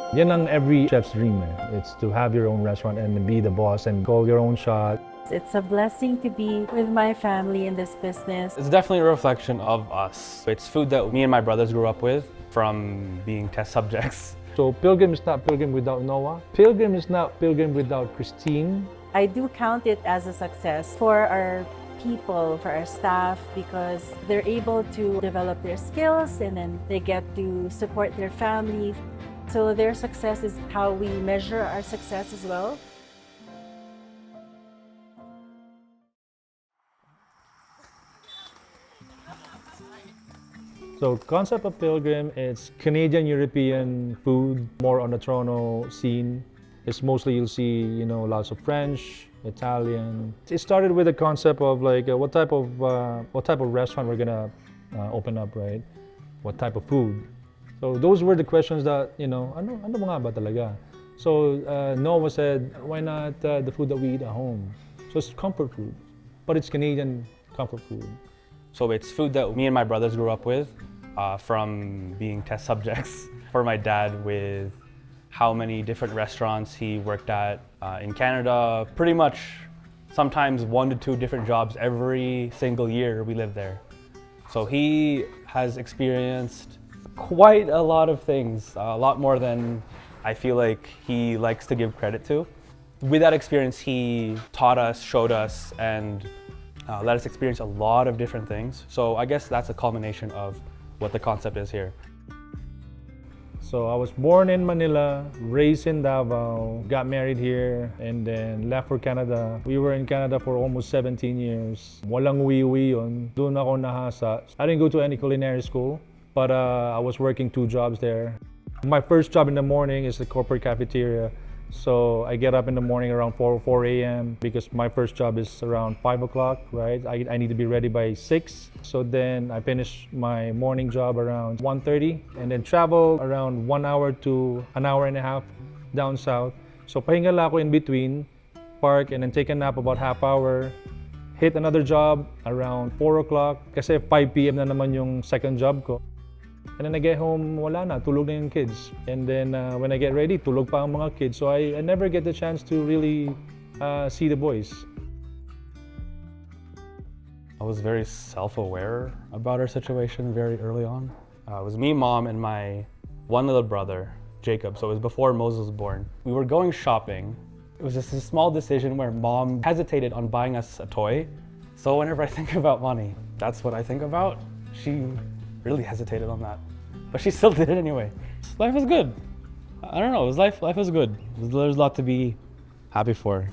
Yan ang every chef's dream. It's to have your own restaurant and be the boss and call your own shot. It's a blessing to be with my family in this business. It's definitely a reflection of us. It's food that me and my brothers grew up with from being test subjects. So Pilgrim is not Pilgrim without Noah. Pilgrim is not Pilgrim without Kristine. I do count it as a success for our people, for our staff, because they're able to develop their skills and then they get to support their family. So their success is how we measure our success as well. So concept of Pilgrim, it's Canadian European food, more on the Toronto scene. It's mostly you'll see, lots of French, Italian. It started with the concept of like what type of restaurant we're gonna open up, right? What type of food? So those were the questions that ano nga ba talaga? So Noah said, why not the food that we eat at home? So it's comfort food, but it's Canadian comfort food. So it's food that me and my brothers grew up with from being test subjects. For my dad, with how many different restaurants he worked at in Canada, pretty much sometimes 1 to 2 different jobs every single year we lived there. So he has experienced quite a lot of things, a lot more than I feel like he likes to give credit to. With that experience, he taught us, showed us, and let us experience a lot of different things. So I guess that's a culmination of what the concept is here. So I was born in Manila, raised in Davao, got married here, and then left for Canada. We were in Canada for almost 17 years. Walang uwi-uwi yun. Doon ako nahasa. I didn't go to any culinary school, but I was working 2 jobs there. My first job in the morning is the corporate cafeteria. So I get up in the morning around 4 a.m. because my first job is around 5 o'clock, right? I need to be ready by 6. So then I finish my morning job around 1:30 and then travel around 1 hour to an hour and a half down south. So pahinga lang ako in between, park and then take a nap about half hour, hit another job around 4 o'clock kasi 5 p.m. na naman yung second job ko. And then I get home, wala na, tulog na yung kids. And then when I get ready, tulog pa ang mga kids. So I never get the chance to really see the boys. I was very self-aware about our situation very early on. It was me, mom, and my one little brother, Jacob. So it was before Moses was born. We were going shopping. It was just a small decision where mom hesitated on buying us a toy. So whenever I think about money, that's what I think about. She really hesitated on that, but she still did it anyway. Life was good. I don't know, life was good. There's a lot to be happy for.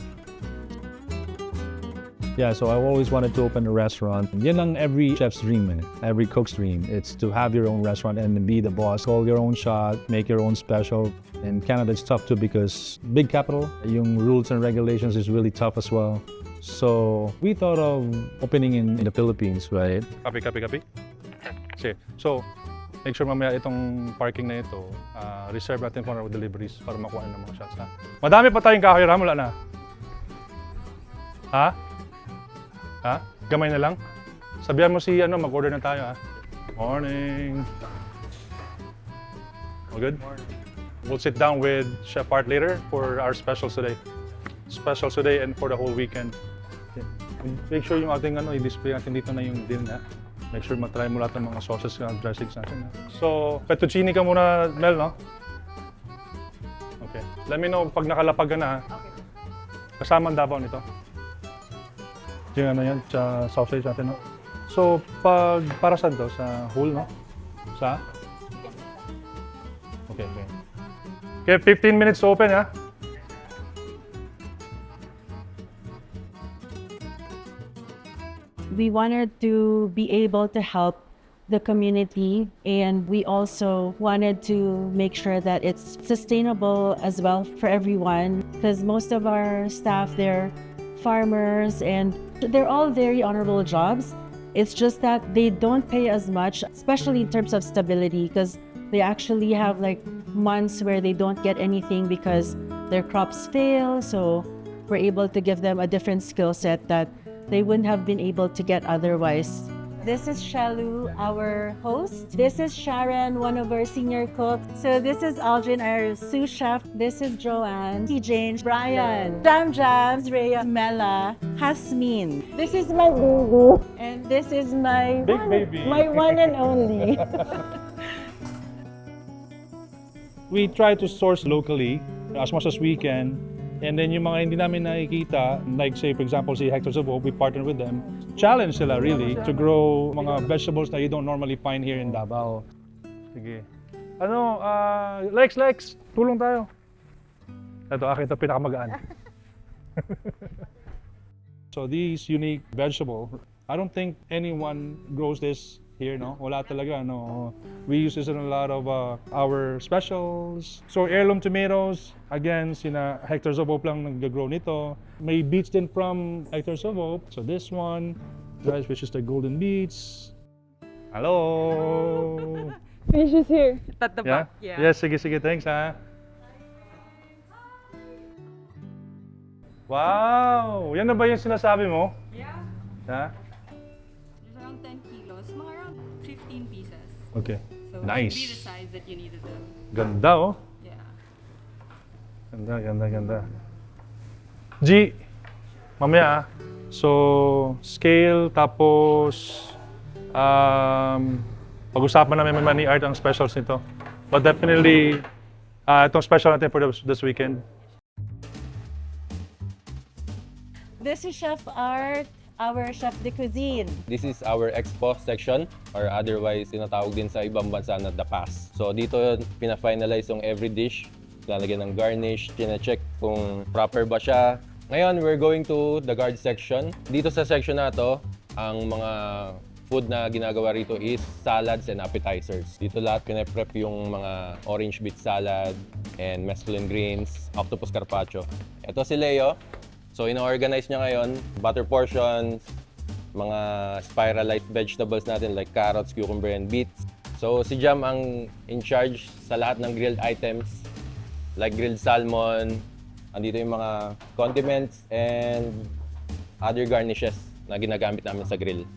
Yeah, so I've always wanted to open a restaurant. Yan ang every chef's dream, every cook's dream. It's to have your own restaurant and be the boss, call your own shot, make your own special. In Canada, it's tough too because big capital, yung rules and regulations is really tough as well. So we thought of opening in the Philippines, right? Copy. Okay, so make sure mamaya itong parking na ito, reserve natin for our deliveries para makuha ng mga shots. Ha? Madami pa tayong kahoy, Ram, wala na. Ha? Gamay na lang? Sabihan mo si mag-order na tayo, ha? Morning. All good? We'll sit down with Chef Art later for our specials today. Specials today and for the whole weekend. Make sure yung ating i-display natin dito na yung din, ha? Make sure matry mo lahat ng mga sauces and dressings natin. So, fettuccine ka muna, Mel, no? Okay. Let me know pag nakalapag ka na, ha? Okay. Kasama ang Davao nito. Yung yan, sausage natin, no? So, para saan to? Sa whole, no? Sa? Okay. Okay, 15 minutes to open, ha? We wanted to be able to help the community, and we also wanted to make sure that it's sustainable as well for everyone, because most of our staff, they're farmers and they're all very honorable jobs. It's just that they don't pay as much, especially in terms of stability, because they actually have like months where they don't get anything because their crops fail. So we're able to give them a different skill set that they wouldn't have been able to get otherwise. This is Shalu, our host. This is Sharon, one of our senior cooks. So this is Aldrin, our sous chef. This is Joanne, Jane, Brian, Jams, Rhea, Mela, Hasmin. This is my baby. And this is my Big baby. my one and only. We try to source locally as much as we can. And then yung mga hindi namin nakikita, like say for example si Hector's of Hope, we partner with them. Challenge sila really to grow mga vegetables that you don't normally find here in Davao. Sige. Ano, Lex, tulong tayo. Ito, akin ito pinakamagaan. So these unique vegetable, I don't think anyone grows this here, no? Wala talaga, no? We use this in a lot of our specials. So heirloom tomatoes, again, sina Hector's of Hope lang nag-grow nito. May beets din from Hector's of Hope. So this one, guys, which is the golden beets. Hello! Fish is here. At the Yeah? back, yeah. Yes, sige, thanks ha. Wow! Yan na ba yung sinasabi mo? Yeah. Ha? There's around 10 kilos, mga around 15 pieces. Okay. So Nice. it should be the size that you needed them. Ganda oh. Yeah. Ganda. G, mamaya ah. So, scale, tapos pag-usapan namin ni Art ang specials nito. But definitely, itong special natin for this weekend. This is Chef Art, our chef de cuisine. This is our expo section or otherwise tinatawag din sa ibang bansa na the pass. So dito pina-finalize yung every dish, lalagyan ng garnish, chine-check kung proper ba siya. Ngayon, we're going to the guard section. Dito sa section na to, ang mga food na ginagawa rito is salads and appetizers. Dito lahat pine-prep yung mga orange beet salad and mesclun greens, octopus carpaccio. Ito si Leo. So, ino-organize niya ngayon, butter portions, mga spiralized vegetables natin like carrots, cucumber, and beets. So, si Jam ang in charge sa lahat ng grilled items like grilled salmon, andito yung mga condiments, and other garnishes na ginagamit namin sa grill.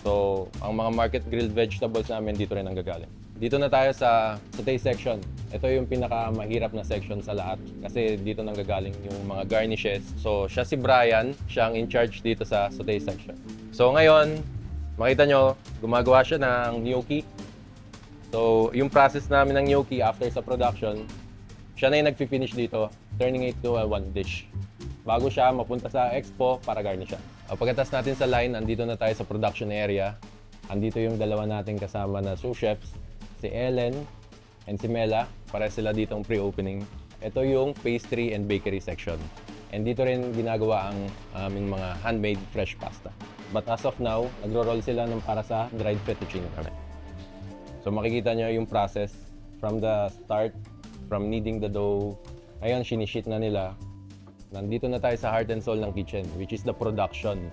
So, ang mga market grilled vegetables namin dito rin ang gagaling. Dito na tayo sa sauté section. Ito yung pinakamahirap na section sa lahat kasi dito nang gagaling yung mga garnishes. So, siya si Brian, siya ang in charge dito sa sauté section. So, ngayon, makita nyo, gumagawa siya ng gnocchi. So, yung process namin ng gnocchi after sa production, siya na yung nag-finish dito, turning it to one dish. Bago siya mapunta sa expo para garnish siya. Pagkatapos natin sa line, andito na tayo sa production area. Andito yung dalawa nating kasama na sous chefs, si Ellen and si Mela, para sila ditong pre-opening. Ito yung pastry and bakery section. And dito rin ginagawa ang aming mga handmade fresh pasta. But as of now, nagro-roll sila ng para sa dried fettuccine kami. So makikita nyo yung process from the start, from kneading the dough. Ngayon, sinisheet na nila. Nandito na tayo sa heart and soul ng kitchen, which is the production.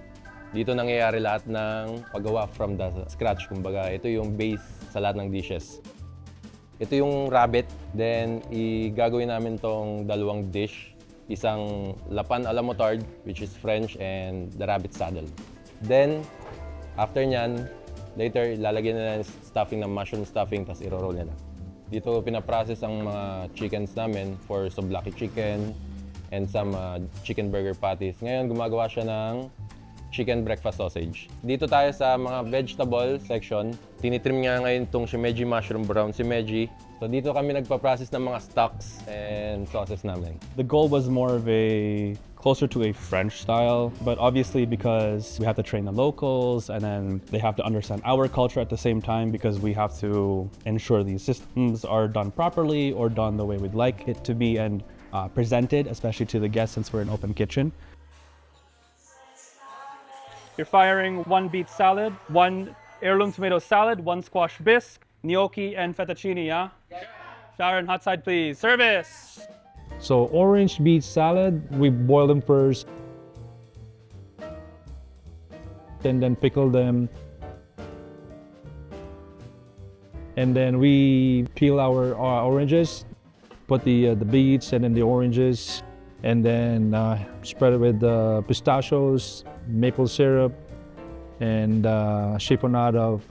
Dito nangyayari lahat ng paggawa from the scratch. Kumbaga, ito yung base sa lahat ng dishes. Ito yung rabbit. Then, gagawin namin tong dalawang dish. Isang lapan a la moutarde, which is French, and the rabbit saddle. Then, after nyan, later, lalagyan na ng stuffing ng mushroom stuffing, tapos iro-roll na. Dito pinaprocess ang mga chickens namin for souvlaki chicken and some chicken burger patties. Ngayon, gumagawa siya ng chicken breakfast sausage. Dito tayo sa mga vegetable section. Tinitrim nga ngayon itong shimeji mushroom brown shimeji. So dito kami nagpa-process ng mga stocks and sauces namin. The goal was more of a closer to a French style, but obviously because we have to train the locals and then they have to understand our culture at the same time because we have to ensure these systems are done properly or done the way we'd like it to be and presented, especially to the guests since we're an open kitchen. You're firing 1 beet salad, 1 heirloom tomato salad, 1 squash bisque, gnocchi, and fettuccine, yeah? Sharon, hot side please. Service! So orange beet salad, we boil them first and then pickle them. And then we peel our oranges, put the beets and then the oranges, and then spread it with pistachios, maple syrup, and chiffonade of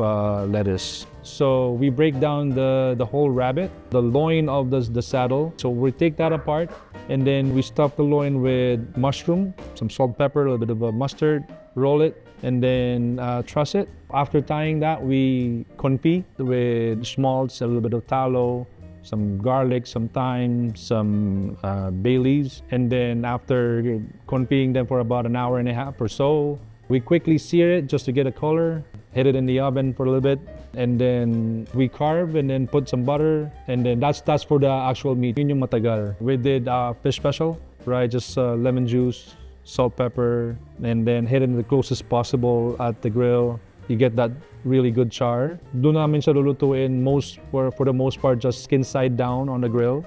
lettuce. So we break down the whole rabbit, the loin of the saddle. So we take that apart, and then we stuff the loin with mushroom, some salt, pepper, a little bit of a mustard, roll it, and then truss it. After tying that, we confit with schmaltz, a little bit of tallow, some garlic, some thyme, some bay leaves. And then after confiting them for about an hour and a half or so, we quickly sear it just to get a color, hit it in the oven for a little bit, and then we carve and then put some butter, and then that's for the actual meat. Yun yung matagal. We did fish special, right? Just lemon juice, salt, pepper, and then hit it the closest possible at the grill. You get that really good char. Doon namin siya lulutuin for the most part, just skin side down on the grill.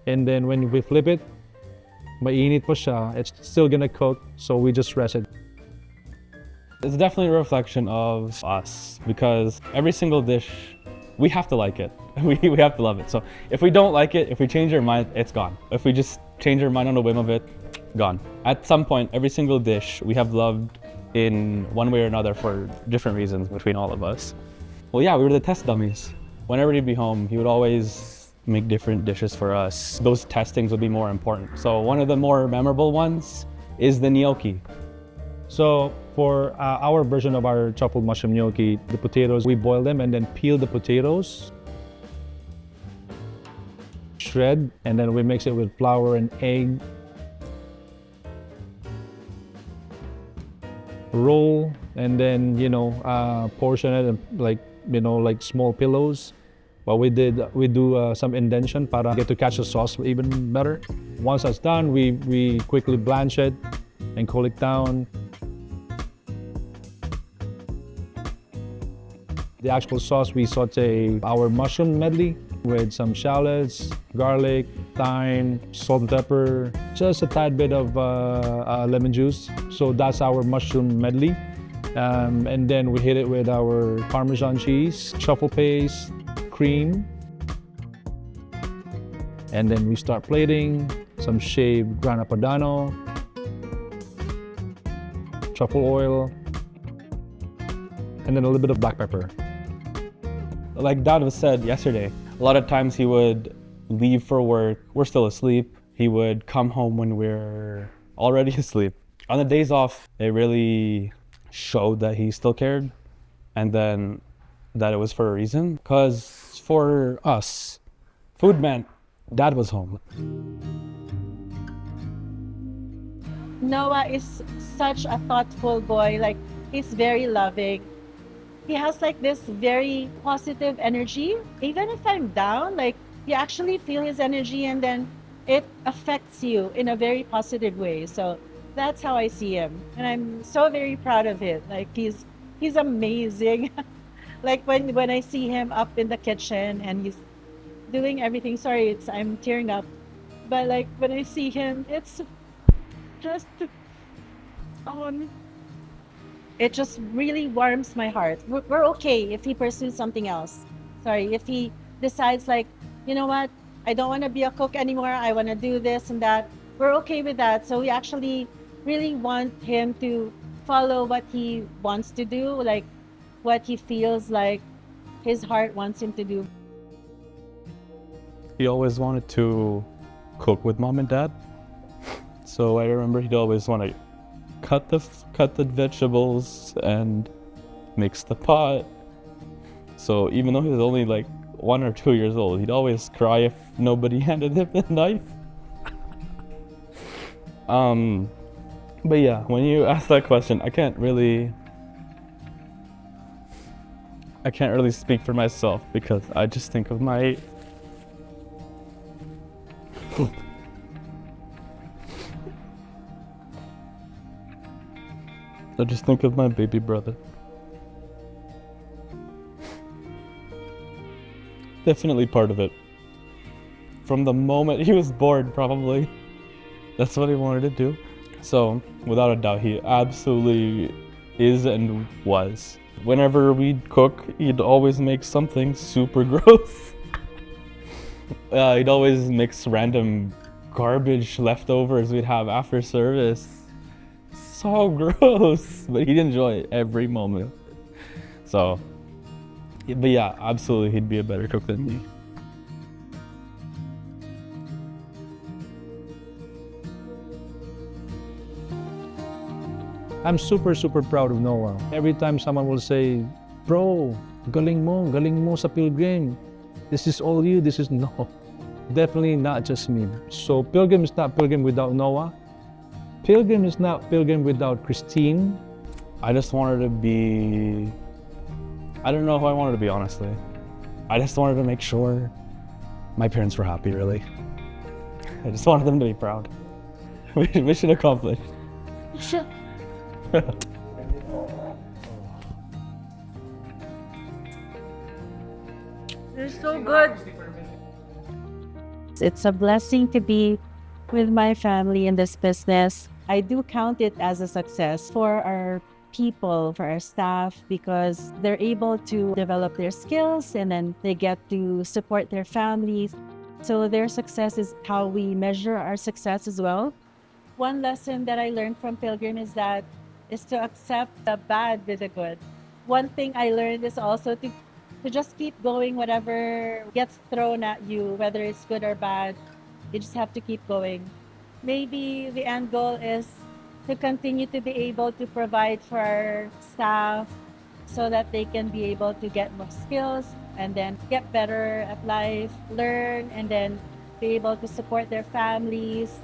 And then when we flip it, mainit pa siya. It's still gonna cook, so we just rest it. It's definitely a reflection of us because every single dish, we have to like it. We have to love it. So if we don't like it, if we change our mind, it's gone. If we just change our mind on the whim of it, gone. At some point, every single dish we have loved in one way or another for different reasons between all of us. Well, yeah, we were the test dummies. Whenever he'd be home, he would always make different dishes for us. Those testings would be more important. So one of the more memorable ones is the gnocchi. So for our version of our truffle mushroom gnocchi, the potatoes, we boil them and then peel the potatoes, shred, and then we mix it with flour and egg. Roll, and then portion it like small pillows. But we do some indentation para get to catch the sauce even better. Once that's done, we quickly blanch it and cool it down. The actual sauce, we saute our mushroom medley with some shallots, garlic, thyme, salt and pepper, just a tad bit of lemon juice. So that's our mushroom medley. And then we hit it with our Parmesan cheese, truffle paste, cream. And then we start plating, some shaved grana padano, truffle oil, and then a little bit of black pepper. Like Dad was said yesterday, a lot of times he would leave for work, we're still asleep. He would come home when we're already asleep. On the days off, it really showed that he still cared and then that it was for a reason. Because for us, food meant Dad was home. Noah is such a thoughtful boy. Like, he's very loving. He has like this very positive energy. Even if I'm down, like, you actually feel his energy and then it affects you in a very positive way. So that's how I see him. And I'm so very proud of it. Like, he's amazing. Like when I see him up in the kitchen and he's doing everything. Sorry, I'm tearing up. But like when I see him, it's just it just really warms my heart. We're okay if he pursues something else. Sorry, if he decides like, you know what, I don't want to be a cook anymore, I want to do this and that, we're okay with that. So we actually really want him to follow what he wants to do, like what he feels like his heart wants him to do. He always wanted to cook with Mom and Dad. So I remember he'd always want to cut the vegetables and mix the pot. So even though he was only like 1 or 2 years old, he'd always cry if nobody handed him the knife. But yeah, when you ask that question, I can't really speak for myself because I just think of my baby brother. Definitely part of it. From the moment he was born, probably. That's what he wanted to do. So, without a doubt, he absolutely is and was. Whenever we'd cook, he'd always make something super gross. He'd always mix random garbage leftovers we'd have after service. so gross. But he'd enjoy every moment. So, but yeah, absolutely, he'd be a better cook than me. I'm super, super proud of Noah. Every time someone will say, bro, galing mo sa Pilgrim. This is all you, this is no. Definitely not just me. So Pilgrim is not Pilgrim without Noah. Pilgrim is not Pilgrim without Kristine. I just wanted to be, I don't know who I wanted to be, honestly. I just wanted to make sure my parents were happy, really. I just wanted them to be proud. Mission accomplished. They're so good. It's a blessing to be with my family in this business. I do count it as a success for our people, for our staff, because they're able to develop their skills and then they get to support their families. So their success is how we measure our success as well. One lesson that I learned from Pilgrim is to accept the bad with the good. One thing I learned is also to just keep going whatever gets thrown at you, whether it's good or bad. You just have to keep going. Maybe the end goal is to continue to be able to provide for our staff so that they can be able to get more skills and then get better at life, learn, and then be able to support their families.